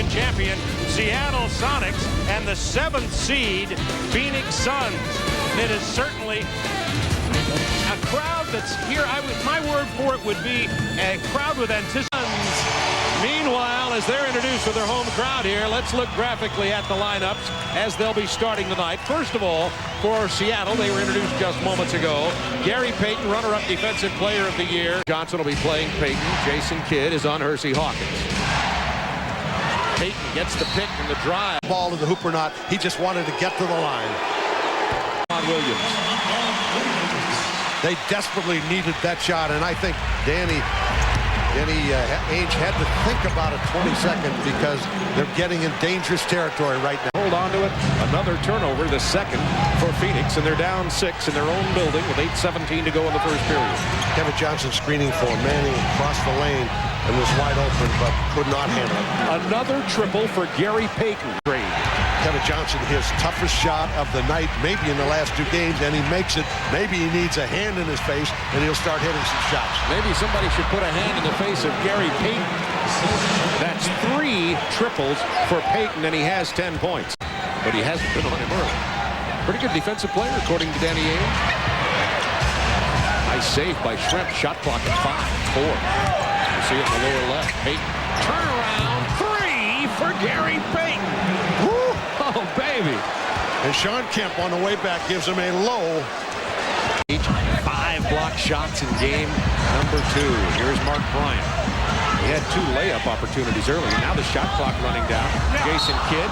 champion Seattle Sonics and the 7th seed Phoenix Suns. It is certainly a crowd that's here. My word for it would be a crowd with anticipation. Meanwhile, as they're introduced with their home crowd here, let's look graphically at the lineups as they'll be starting tonight. First of all, for Seattle, they were introduced just moments ago. Gary Payton, runner-up defensive player of the year. Johnson will be playing Payton. Jason Kidd is on Hersey Hawkins. Payton gets the pick and the drive. Ball to the hoop or not, he just wanted to get to the line. Williams. They desperately needed that shot, and I think Danny Ainge had to think about it 20-second because they're getting in dangerous territory right now. Hold on to it. Another turnover, the second for Phoenix, and they're down 6 in their own building with 8:17 to go in the first period. Kevin Johnson screening for Manning across the lane and was wide open, but could not handle it. Another triple for Gary Payton. Kevin Johnson, his toughest shot of the night, maybe in the last 2 games, and he makes it. Maybe he needs a hand in his face, and he'll start hitting some shots. Maybe somebody should put a hand in the face of Gary Payton. That's 3 triples for Payton, and he has 10 points. But he hasn't been on him early. Pretty good defensive player, according to Danny Ainge. Nice save by Shrimp. Shot clock at 5, 4. You see it in the lower left. Payton. Turnaround 3 for Gary Payton. Woo! Oh, baby. And Sean Kemp on the way back gives him a low. 5 block shots in game number 2. Here's Mark Bryant. He had 2 layup opportunities earlier. Now the shot clock running down. Jason Kidd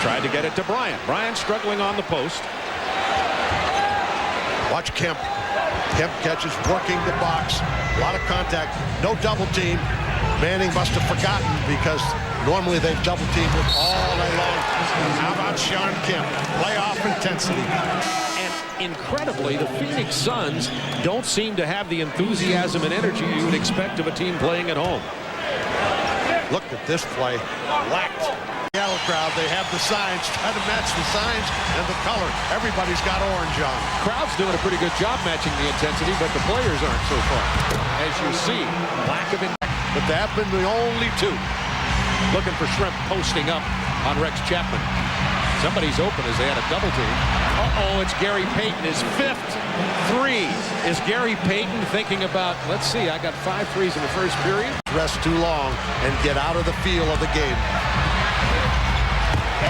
tried to get it to Bryant. Bryant struggling on the post. Watch Kemp. Kemp catches, working the box. A lot of contact. No double team. Manning must have forgotten because normally they've double teamed it all day long. How about Sean Kemp? Playoff intensity. And incredibly, the Phoenix Suns don't seem to have the enthusiasm and energy you would expect of a team playing at home. Look at this play. Whacked. Seattle crowd, they have the signs. Try to match the signs and the color. Everybody's got orange on. Crowd's doing a pretty good job matching the intensity, but the players aren't so far. As you see, lack of impact. But they have been the only 2. Looking for Shrimp posting up on Rex Chapman. Somebody's open as they had a double team. Uh-oh, it's Gary Payton. His 5th 3. Is Gary Payton thinking about, let's see, I got 5 threes in the first period. Rest too long and get out of the feel of the game.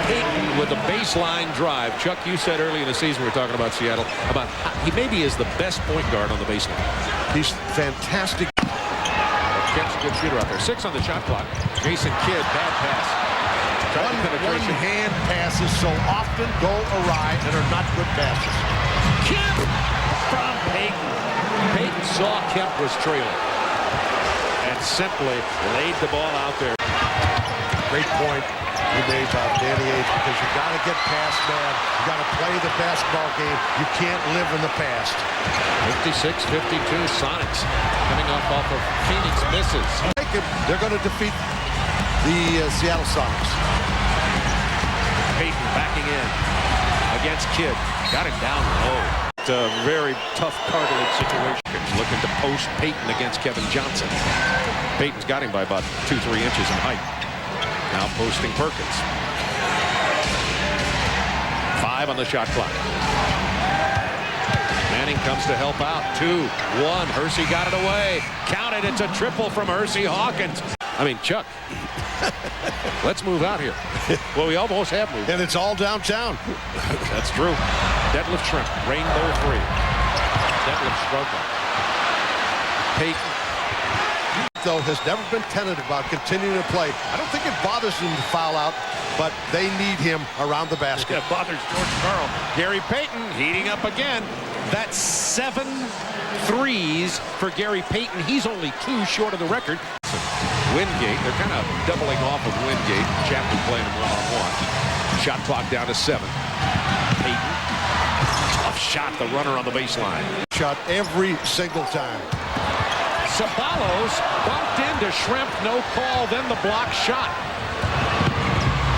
Payton with a baseline drive. Chuck, you said early in the season, we were talking about Seattle, about he maybe is the best point guard on the baseline. He's fantastic. Kemp's a good shooter out there. 6 on the shot clock. Jason Kidd, bad pass. One-hand passes so often go awry and are not good passes. Kemp from Payton. Payton saw Kemp was trailing and simply laid the ball out there. Great point you made about Danny Ainge, because you got to get past man. You got to play the basketball game. You can't live in the past. 56-52 Sonics coming off of Phoenix misses. They're going to defeat the Seattle Sonics. Payton backing in against Kidd. Got him down low. It's a very tough cartilage situation. Looking to post Payton against Kevin Johnson. Payton's got him by about 2-3 inches in height. Now posting Perkins. 5 on the shot clock. Manning comes to help out. 2-1. Hersey got it away. Counted. It's a triple from Hersey Hawkins. I mean, Chuck, let's move out here. Well, we almost have moved. And it's all downtown. That's true. Deadlift Shrimp. Rainbow 3. Deadlift struggling. Payton. Though has never been tentative about continuing to play. I don't think it bothers him to foul out, but they need him around the basket. It bothers George Karl. Gary Payton heating up again. That's 7 threes for Gary Payton. He's only 2 short of the record. Wingate, they're kind of doubling off of Wingate. Chapman playing him one-on-one. Shot clock down to 7. Payton. Tough shot, the runner on the baseline. Shot every single time. Ceballos bumped into Shrimp, no call, then the block shot.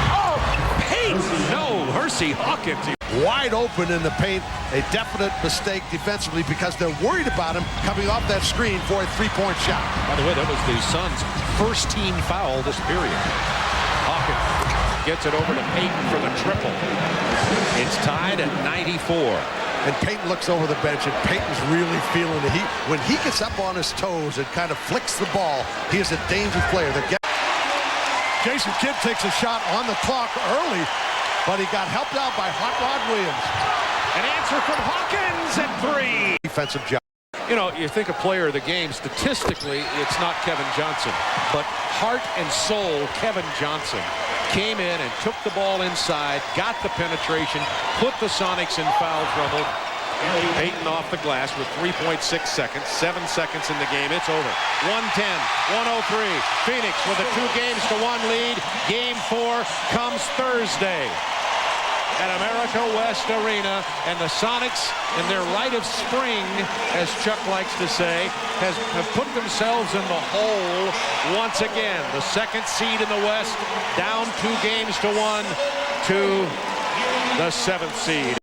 Oh, Payton! No, Hersey Hawkins. Wide open in the paint, a definite mistake defensively because they're worried about him coming off that screen for a 3-point shot. By the way, that was the Suns' first team foul this period. Hawkins gets it over to Payton for the triple. It's tied at 94. And Payton looks over the bench, and Payton's really feeling it. When he gets up on his toes and kind of flicks the ball, he is a dangerous player. Jason Kidd takes a shot on the clock early, but he got helped out by Hot Rod Williams. An answer from Hawkins at 3. Defensive job. You know, you think a player of the game, statistically, it's not Kevin Johnson. But heart and soul, Kevin Johnson came in and took the ball inside, got the penetration, put the Sonics in foul trouble. Payton off the glass with 3.6 seconds, 7 seconds in the game. It's over. 110, 103. Phoenix with a 2-games-to-1 lead. Game 4 comes Thursday at America West Arena, and the Sonics, in their rite of spring, as Chuck likes to say, have put themselves in the hole once again. The 2nd seed in the West, down 2-games-to-1 to the 7th seed.